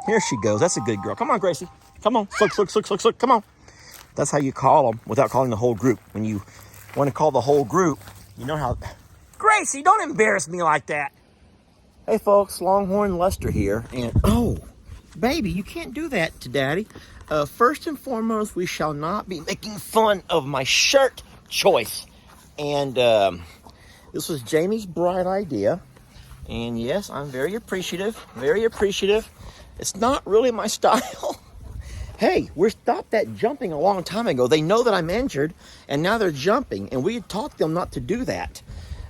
Here she goes. That's a good girl. Come on, Gracie. Come on. Look. Come on. That's how you call them without calling the whole group. When you want to call the whole group, you know how... Gracie, don't embarrass me like that. Hey, folks. Longhorn Lester here. And, oh, baby, you can't do that to Daddy. First and foremost, we shall not be making fun of my shirt choice. And this was Jamie's bright idea. And, yes, I'm very appreciative. Very appreciative. It's not really my style. Hey, we stopped that jumping a long time ago. They know that I'm injured, and now they're jumping. And we taught them not to do that.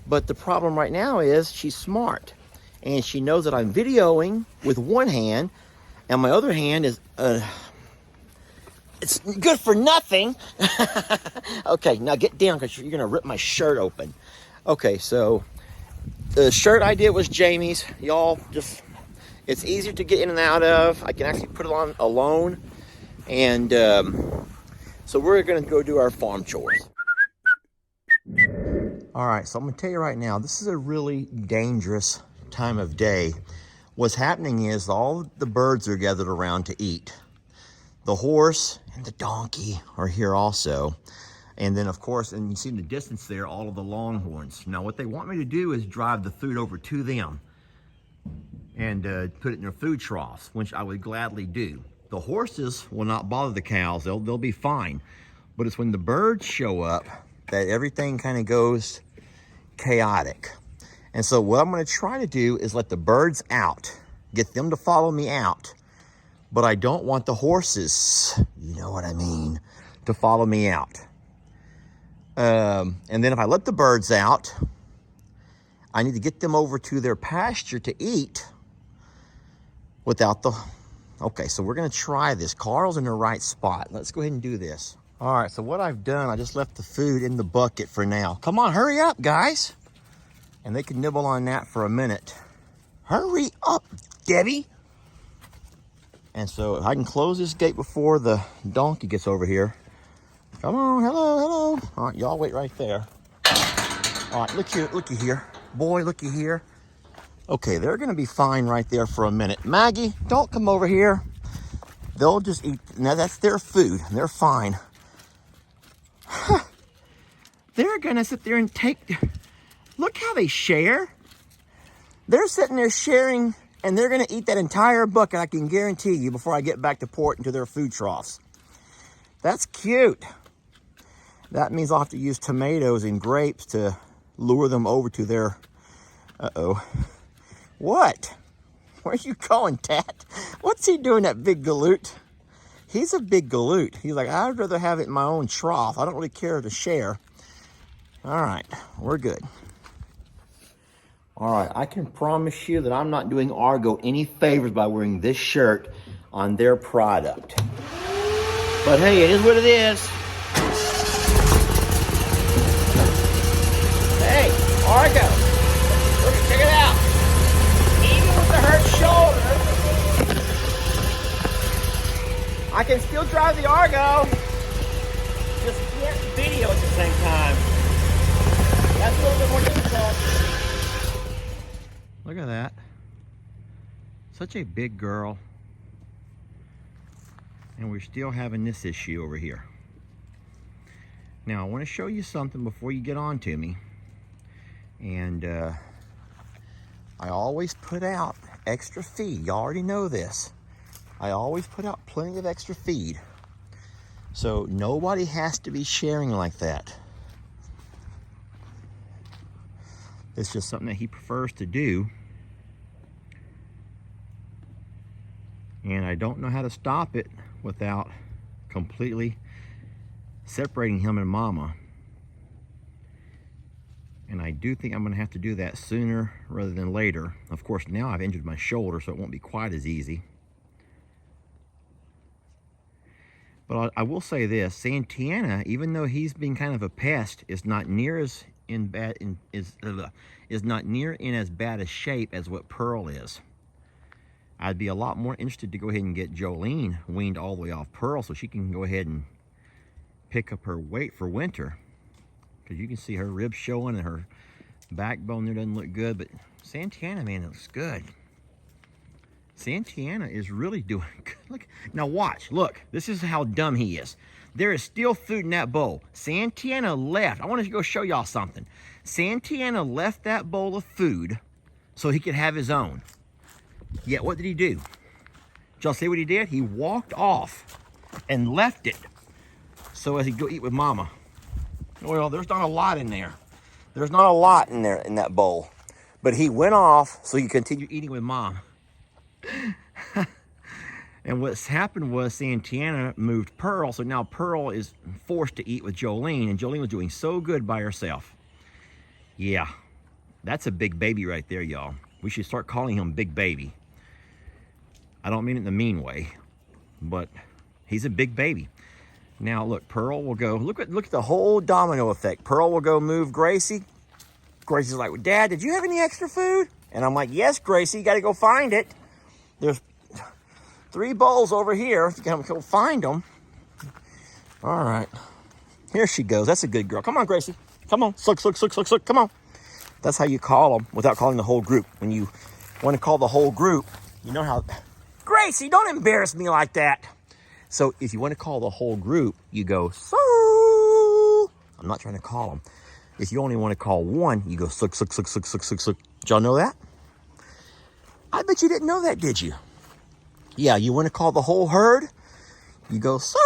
But the problem right now is she's smart. And she knows that I'm videoing with one hand, and my other hand is, it's good for nothing. Okay, now get down because you're going to rip my shirt open. Okay, so the shirt idea was Jamie's. Y'all just, it's easier to get in and out of. I can actually put it on alone. And so we're going to go do our farm chores. All right, so I'm going to tell you right now, this is a really dangerous time of day. What's happening is all the birds are gathered around to eat. The horse and the donkey are here also. And then, of course, and you see in the distance there, all of the longhorns. Now, what they want me to do is drive the food over to them and put it in their food troughs, which I would gladly do. The horses will not bother the cows. They'll be fine. But it's when the birds show up that everything kind of goes chaotic. And so what I'm going to try to do is let the birds out, get them to follow me out. But I don't want the horses, you know what I mean, to follow me out. And then if I let the birds out, I need to get them over to their pasture to eat without the... Okay, so we're going to try this. Carl's in the right spot. Let's go ahead and do this. All right, so what I've done, I just left the food in the bucket for now. Come on, hurry up, guys. And they can nibble on that for a minute. Hurry up, Debbie. And so if I can close this gate before the donkey gets over here. Come on, hello. All right, y'all wait right there. All right, looky here. Boy, looky here. Okay, they're going to be fine right there for a minute. Maggie, don't come over here. They'll just eat. Now, that's their food. They're fine. They're going to sit there and take... Look how they share. They're sitting there sharing, and they're going to eat that entire bucket, I can guarantee you, before I get back to pour it into their food troughs. That's cute. That means I'll have to use tomatoes and grapes to lure them over to their... Uh-oh. What? Where are you going, Tat? What's he doing, that big galoot? He's a big galoot. He's like, I'd rather have it in my own trough. I don't really care to share. All right, we're good. All right, I can promise you that I'm not doing Argo any favors by wearing this shirt on their product. But hey, it is what it is. Hey, Argo, look, check it out. Even with the hurt shoulder, I can still drive the Argo. Just can't video at the same time. That's a little bit more difficult. Look at that. Such a big girl. And we're still having this issue over here. Now, I want to show you something before you get on to me. And I always put out extra feed. You already know this. I always put out plenty of extra feed. So nobody has to be sharing like that. It's just something that he prefers to do. And I don't know how to stop it without completely separating him and Mama. And I do think I'm going to have to do that sooner rather than later. Of course, now I've injured my shoulder, so it won't be quite as easy. But I will say this, Santana, even though he's been kind of a pest, is not near as is not near in as bad a shape as what Pearl is. I'd be a lot more interested to go ahead and get Jolene weaned all the way off Pearl so she can go ahead and pick up her weight for winter. Because you can see her ribs showing and her backbone there doesn't look good. But Santana, man, it looks good. Santiana is really doing good. Look, now watch, look, this is how dumb he is. There is still food in that bowl. Santiana left. I want to go show y'all something. Santiana left that bowl of food so he could have his own. Yet what did he do? Did y'all see what he did? He walked off and left it so as he'd go eat with Mama. Well, there's not a lot in there. There's not a lot in there in that bowl. But he went off so he could continue eating with Mom. And what's happened was Santiana moved Pearl, so now Pearl is forced to eat with Jolene, and Jolene was doing so good by herself. Yeah, that's a big baby right there, y'all. We should start calling him Big Baby. I don't mean it in a mean way, but he's a big baby. Now look, Pearl will go, look at the whole domino effect. Pearl will go move Gracie. Gracie's like, well, Dad, did you have any extra food? And I'm like, yes, Gracie, you gotta go find it. There's 3 bowls over here. You gotta go find them. All right, here she goes. That's a good girl. Come on, Gracie. Come on, suck, come on. That's how you call them without calling the whole group. When you want to call the whole group, you know how, Gracie, don't embarrass me like that. So if you want to call the whole group, you go, so. I'm not trying to call them. If you only want to call one, you go, suck. Did y'all know that? I bet you didn't know that, did you? Yeah, you want to call the whole herd, you go, so,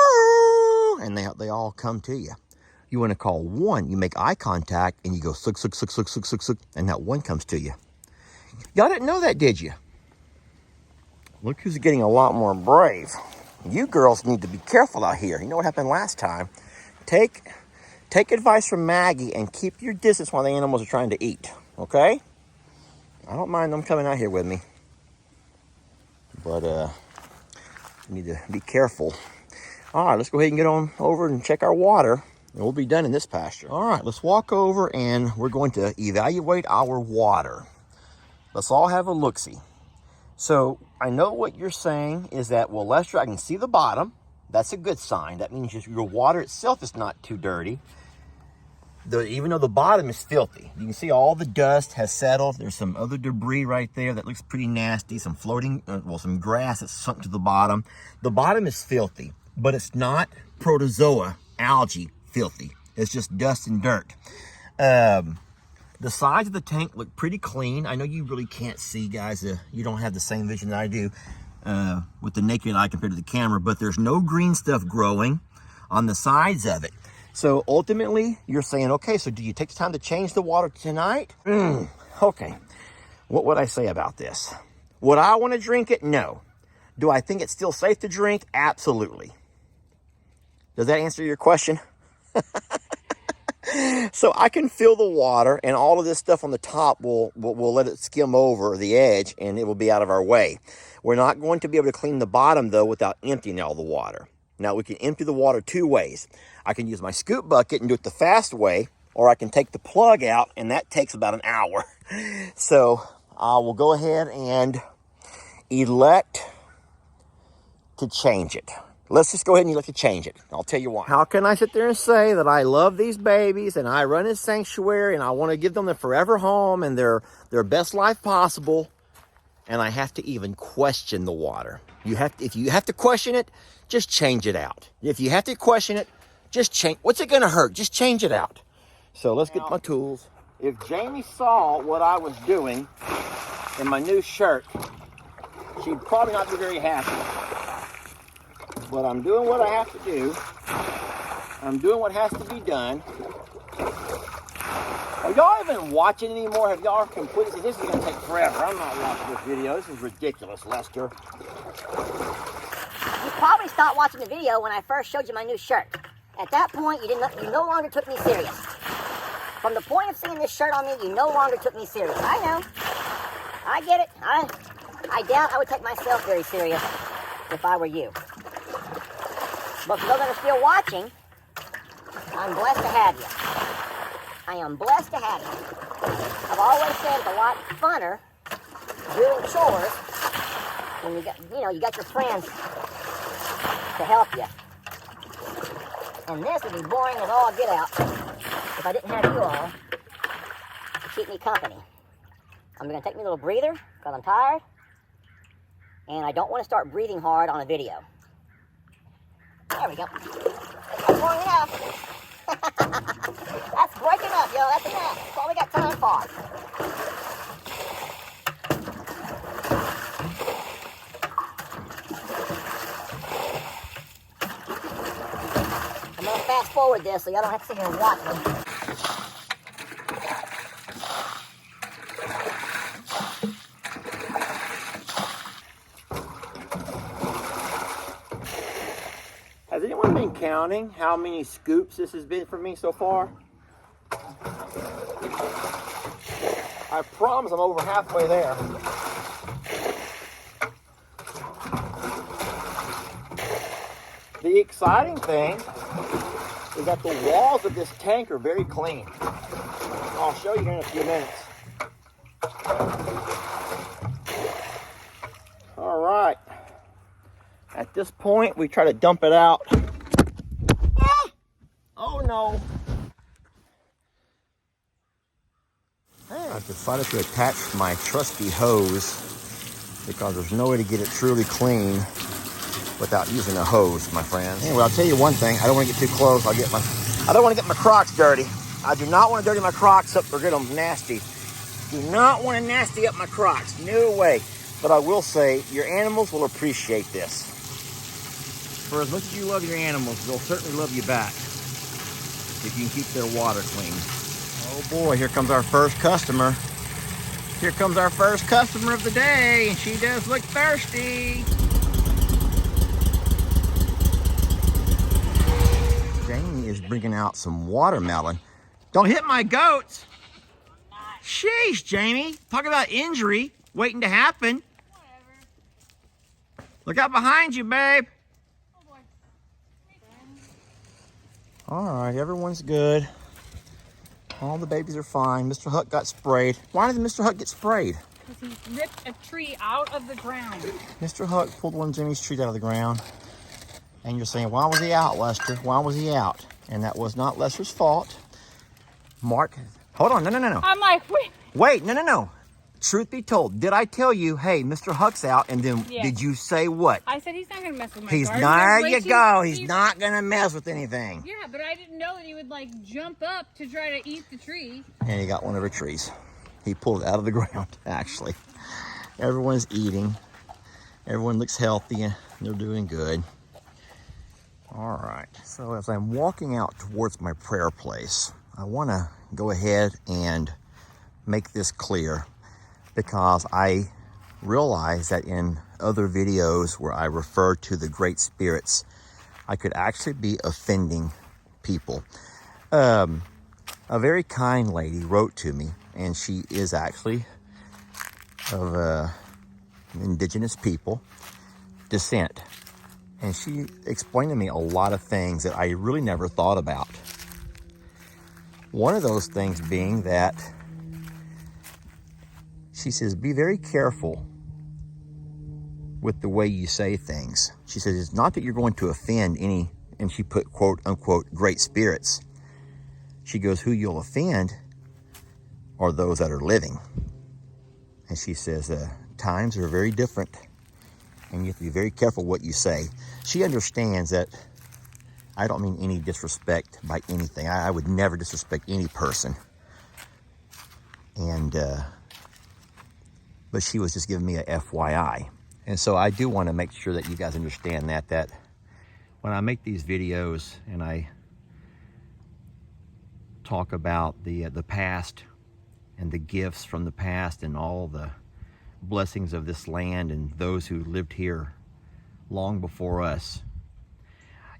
and they all come to you. You want to call one, you make eye contact, and you go, suck, and that one comes to you. Y'all didn't know that, did you? Look who's getting a lot more brave. You girls need to be careful out here. You know what happened last time? Take advice from Maggie and keep your distance while the animals are trying to eat, okay? I don't mind them coming out here with me. But you need to be careful. All right, let's go ahead and get on over and check our water. And we'll be done in this pasture. All right, let's walk over and we're going to evaluate our water. Let's all have a look-see. So I know what you're saying is that, well, Lester, I can see the bottom. That's a good sign. That means your water itself is not too dirty. Even though the bottom is filthy. You can see all the dust has settled. There's some other debris right there that looks pretty nasty. Some floating, some grass that's sunk to the bottom. The bottom is filthy, but it's not protozoa, algae filthy. It's just dust and dirt. The sides of the tank look pretty clean. I know you really can't see, guys. You don't have the same vision that I do with the naked eye compared to the camera, but there's no green stuff growing on the sides of it. So ultimately, you're saying, okay, so do you take the time to change the water tonight? Okay. What would I say about this? Would I want to drink it? No. Do I think it's still safe to drink? Absolutely. Does that answer your question? So I can fill the water, and all of this stuff on the top will let it skim over the edge, and it will be out of our way. We're not going to be able to clean the bottom, though, without emptying all the water. Now, we can empty the water 2 ways. I can use my scoop bucket and do it the fast way, or I can take the plug out, and that takes about an hour. So I will go ahead and elect to change it. Let's just go ahead and elect to change it. I'll tell you why. How can I sit there and say that I love these babies and I run a sanctuary and I want to give them their forever home and their best life possible, and I have to even question the water? If you have to question it, just change it out. If you have to question it, just change. What's it going to hurt? Just change it out. So let's get my tools. If Jamie saw what I was doing in my new shirt, she'd probably not be very happy. But I'm doing what I have to do. I'm doing what has to be done. Are y'all even watching anymore? Have y'all completely? This is going to take forever. I'm not watching this video. This is ridiculous, Lester. You probably stopped watching the video when I first showed you my new shirt. At that point, you no longer took me serious. From the point of seeing this shirt on me, you no longer took me serious. I know. I get it. I doubt I would take myself very serious if I were you. But for those that are still watching, I'm blessed to have you. I am blessed to have you. I've always said it's a lot funner doing chores when you got your friends to help you. And this would be boring as all get out if I didn't have you all to keep me company. I'm going to take me a little breather because I'm tired. and I don't want to start breathing hard on a video. There we go. That's long enough. That's break enough, yo. That's enough. That's all we got time for. I'm going to fast forward this so y'all don't have to sit here and watch me. Has anyone been counting how many scoops this has been for me so far? I promise I'm over halfway there. The exciting thing is that the walls of this tank are very clean. I'll show you here in a few minutes. All right. At this point, we try to dump it out. Ah! Oh no. I decided to attach my trusty hose because there's no way to get it truly clean without using a hose, my friends. Anyway, I'll tell you one thing. I don't want to get too close. I don't want to get my Crocs dirty. I do not want to dirty my Crocs up or get them nasty. Do not want to nasty up my Crocs. No way. But I will say, your animals will appreciate this. For as much as you love your animals, they'll certainly love you back if you can keep their water clean. Oh boy, here comes our first customer. Here comes our first customer of the day, and she does look thirsty. Jamie is bringing out some watermelon. Don't hit my goats. Sheesh, Jamie. Talk about injury waiting to happen. Whatever. Look out behind you, babe. Oh boy. All right, everyone's good. All the babies are fine. Mr. Huck got sprayed. Why did Mr. Huck get sprayed? Because he ripped a tree out of the ground. Mr. Huck pulled one of Jimmy's trees out of the ground. And you're saying, why was he out, Lester? Why was he out? And that was not Lester's fault. Mark, hold on. No. I'm like, wait. Wait, no. Truth be told, did I tell you, hey, Mr. Huck's out, and then did you say what? I said he's not going to mess with my He's garden. there you go. He's not going to mess with anything. Yeah, but I didn't know that he would, like, jump up to try to eat the tree. And he got one of her trees. He pulled it out of the ground, actually. Everyone's eating. Everyone looks healthy, and they're doing good. All right. So as I'm walking out towards my prayer place, I want to go ahead and make this clear, because I realize that in other videos where I refer to the great spirits, I could actually be offending people. A very kind lady wrote to me, and she is actually of indigenous people descent. And she explained to me a lot of things that I really never thought about. One of those things being that she says, be very careful with the way you say things. She says, it's not that you're going to offend any, and she put quote unquote great spirits. She goes, who you'll offend are those that are living. And she says, times are very different, and you have to be very careful what you say. She understands that I don't mean any disrespect by anything. I would never disrespect any person. And, but she was just giving me a FYI. And so I do want to make sure that you guys understand that when I make these videos and I talk about the past and the gifts from the past and all the blessings of this land and those who lived here long before us,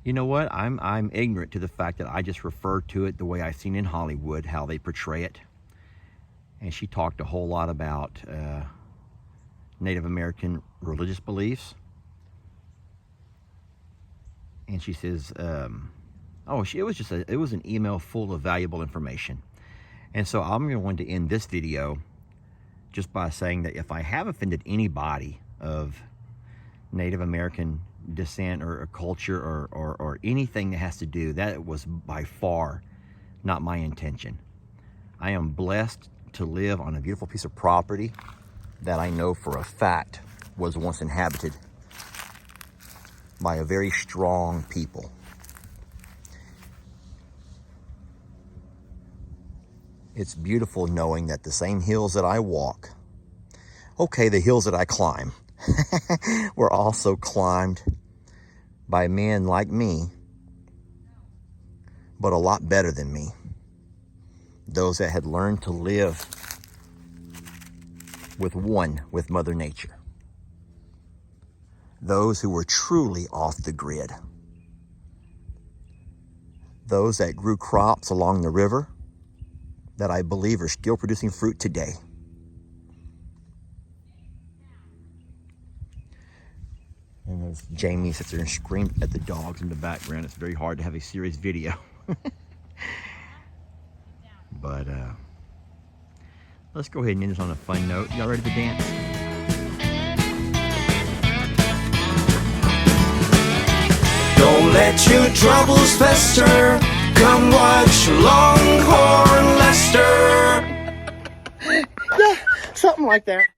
you know what? I'm ignorant to the fact that I just refer to it the way I've seen in Hollywood, how they portray it. And she talked a whole lot about Native American religious beliefs. And she says, it was an email full of valuable information. And so I'm going to end this video just by saying that if I have offended anybody of Native American descent or culture or anything that has to do, that was by far not my intention. I am blessed to live on a beautiful piece of property that I know for a fact was once inhabited by a very strong people. It's beautiful knowing that the same hills that I walk, okay, the hills that I climb, were also climbed by men like me, but a lot better than me. Those that had learned to live with Mother Nature. Those who were truly off the grid. Those that grew crops along the river that I believe are still producing fruit today. And as Jamie sits there and screams at the dogs in the background, it's very hard to have a serious video. But let's go ahead and end this on a fun note. Y'all ready to dance? Don't let your troubles fester. Come watch Longhorn Lester. Yeah, something like that.